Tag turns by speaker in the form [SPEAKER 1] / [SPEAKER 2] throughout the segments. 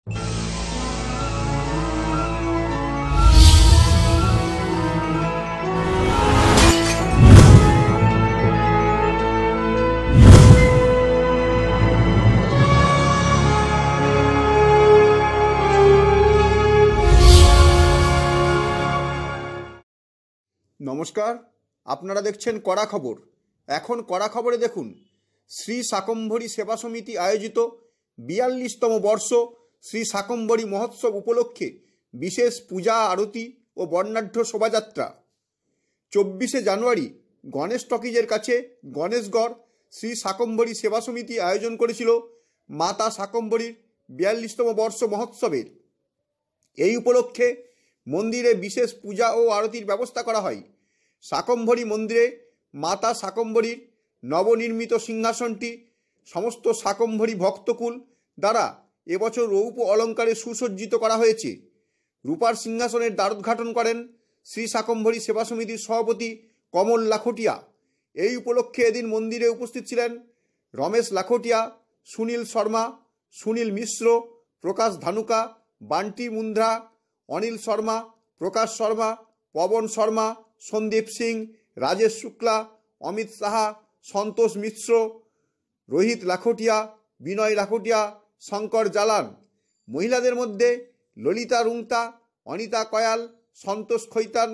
[SPEAKER 1] নমস্কার, আপনারা দেখছেন কড়া খবর। এখন কড়া খবরে দেখুন, শ্রী শাকম্ভরী সেবা সমিতি আয়োজিত ৪২তম বর্ষ শ্রী শাকম্ভরী মহোৎসব উপলক্ষে বিশেষ পূজা আরতি ও বর্ণাঢ্য শোভাযাত্রা। ২৪শে জানুয়ারি গণেশ টকিজের কাছে গণেশগড় শ্রী শাকম্ভরী সেবা সমিতি আয়োজন করেছিল মাতা শাকম্ভরীর ৪২তম বর্ষ মহোৎসবের। এই উপলক্ষে মন্দিরে বিশেষ পূজা ও আরতির ব্যবস্থা করা হয়। শাকম্ভরী মন্দিরে মাতা শাকম্ভরীর নবনির্মিত সিংহাসনটি সমস্ত শাকম্ভরী ভক্তকুল দ্বারা এবছর রৌপ্য অলঙ্কারে সুসজ্জিত করা হয়েছে। রূপার সিংহাসনের দ্বারোদ্ঘাটন করেন শ্রী শাকম্ভরী সেবা সমিতির সভাপতি কমল লাখটিয়া। এই উপলক্ষে এদিন মন্দিরে উপস্থিত ছিলেন রমেশ লাখটিয়া, সুনীল শর্মা, সুনীল মিশ্র, প্রকাশ ধানুকা, বান্টি মুন্দ্রা, অনিল শর্মা, প্রকাশ শর্মা, পবন শর্মা, সন্দীপ সিং, রাজেশ শুক্লা, অমিত সাহা, সন্তোষ মিশ্র, রোহিত লাখটিয়া, বিনয় লাখটিয়া, শঙ্কর জালান। মহিলাদের মধ্যে ললিতা রুংতা, অনিতা কয়াল, সন্তোষ খৈতান,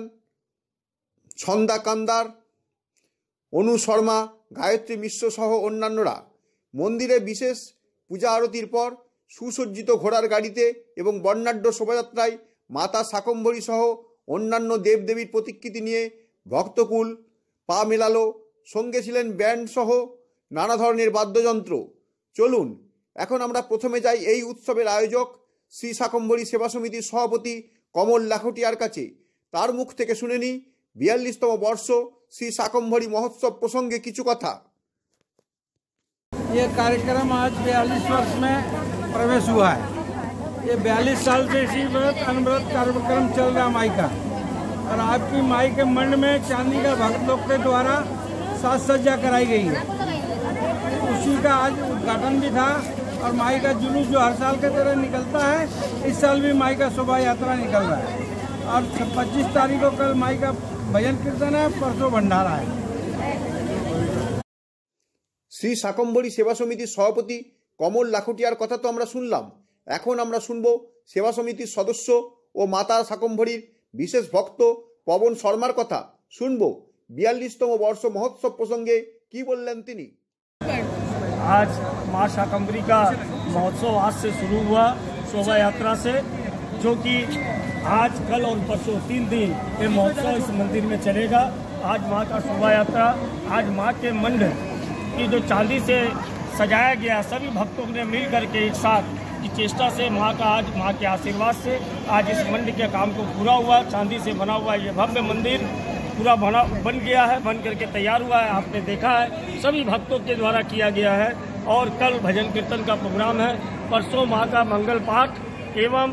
[SPEAKER 1] ছন্দা কান্দার, অনু শর্মা, গায়ত্রী মিশ্র সহ অন্যান্যরা। মন্দিরে বিশেষ পূজা আরতির পর সুসজ্জিত ঘোড়ার গাড়িতে এবং বর্ণাঢ্য শোভাযাত্রায় মাতা শাকম্ভরী সহ অন্যান্য দেবদেবীর প্রতিকৃতি নিয়ে ভক্তকুল পা মেলালো। সঙ্গে ছিলেন ব্যান্ড সহ নানা ধরনের বাদ্যযন্ত্র। চলুন এখন আমরা প্রথমে যাই এই উৎসবের আয়োজক শ্রী শাকম্ভরী সেবা সমিতির সভাপতি কমল লাখটিয়ার কাছে। তার মুখ থেকে শুনে নিই ৪২তম বর্ষ শ্রী শাকম্ভরী মহোৎসব প্রসঙ্গে কিছু কথা।
[SPEAKER 2] ये कार्यक्रम आज 42 वर्ष में प्रवेश हुआ है। ये 42 साल से इसी व्रत अनव्रत कार्यक्रम चल रहा माई का, और आपकी माई के मंड में चांदी का भक्त लोग के द्वारा साज सज्जा कराई गई है। उसी का आज उद्घाटन भी था, और माई का जुलूस जो हर साल के तरह निकलता है, इस साल भी माई का शोभा यात्रा निकल रहा है। और 25 तारीख को कल माई का भजन कीर्तन है, परसों भंडारा है।
[SPEAKER 1] শ্রী শাকম্ভরী সেবা সমিতির সভাপতি কমল লাখটিয়ার কথা তো আমরা শুনলাম। এখন আমরা শুনব সেবা সমিতির সদস্য ও মাতা শাকম্ভরীর বিশেষ ভক্ত পবন শর্মার কথা। শুনব ৪২তম বর্ষ মহোৎসব প্রসঙ্গে কি বললেন তিনি।
[SPEAKER 3] आज माँ शाकंभरी का महोत्सव आज से शुरू हुआ शोभा यात्रा से, जो कि आज कल और परसों 3 दिन ये महोत्सव इस मंदिर में चलेगा। आज माँ का शोभा यात्रा, आज माँ के मंड की जो चांदी से सजाया गया, सभी भक्तों ने मिल करके एक साथ की चेष्टा से माँ का आज माँ के आशीर्वाद से आज इस मंड के काम को पूरा हुआ। चांदी से बना हुआ ये भव्य मंदिर पूरा बन गया है, बन करके तैयार हुआ है। आपने देखा है सभी भक्तों के द्वारा किया गया है। और कल भजन कीर्तन का प्रोग्राम है, परसों माँ का मंगल पाठ एवं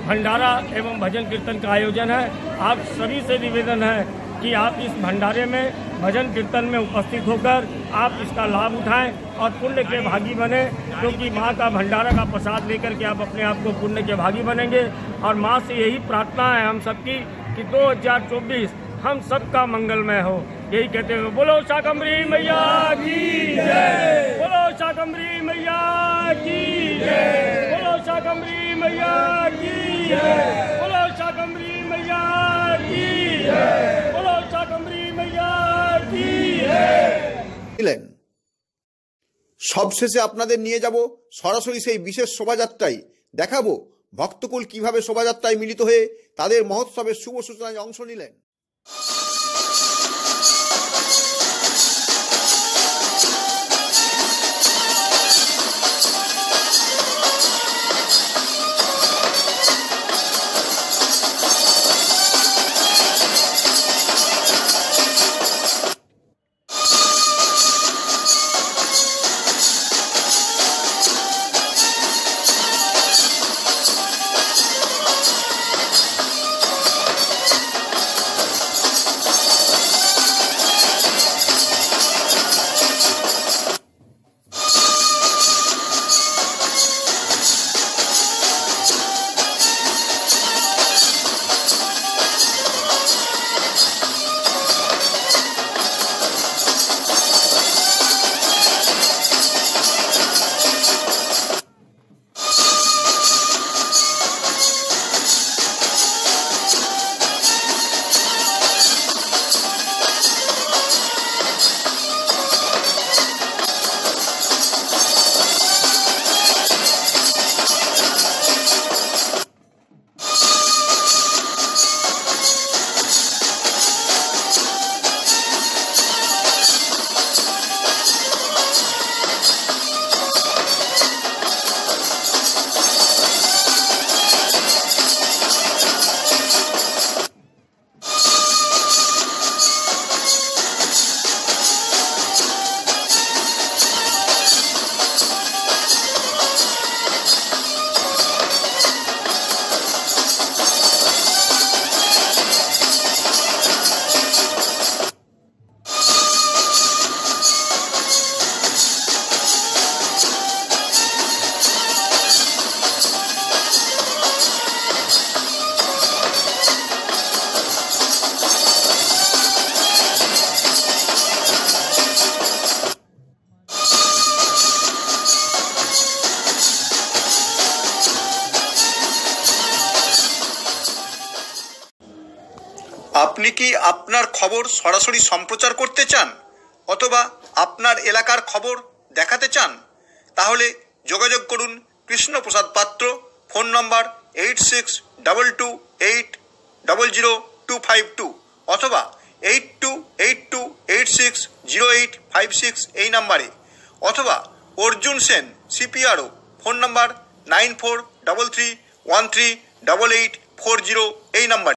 [SPEAKER 3] भंडारा एवं भजन कीर्तन का आयोजन है। आप सभी से निवेदन है कि आप इस भंडारे में भजन कीर्तन में उपस्थित होकर आप इसका लाभ उठाएं और पुण्य के भागी बने, क्योंकि माँ का भंडारा का प्रसाद लेकर के आप अपने आप को पुण्य के भागी बनेंगे। और माँ से यही प्रार्थना है हम सबकी कि 2024 हम सबका मंगलमय हो। यही कहते हुए बोलो शाकंभरी मैया की जय, बोलो शाकंभरी मैया की जय, बोलो शाकंभरी मैया की जय, बोलो शाकंभरी मैया की जय, बोलो शाकंभरी मैया की जय।
[SPEAKER 1] সবশেষে আপনাদের নিয়ে যাব সরাসরি সেই বিশেষ শোভাযাত্রায়। দেখাবো ভক্তকুল কিভাবে শোভাযাত্রায় মিলিত হয়ে তাদের মহোৎসবের শুভ সূচনায় অংশ নিলেন। আপনি কি আপনার খবর সরাসরি সম্প্রচার করতে চান অথবা আপনার এলাকার খবর দেখাতে চান? তাহলে যোগাযোগ করুন কৃষ্ণপ্রসাদ পাত্র, ফোন নম্বর 8622800252 অথবা 8282860856 এই নাম্বারে, অথবা অর্জুন সেন CPRO, ফোন নম্বর 9433138840 এই নাম্বারে।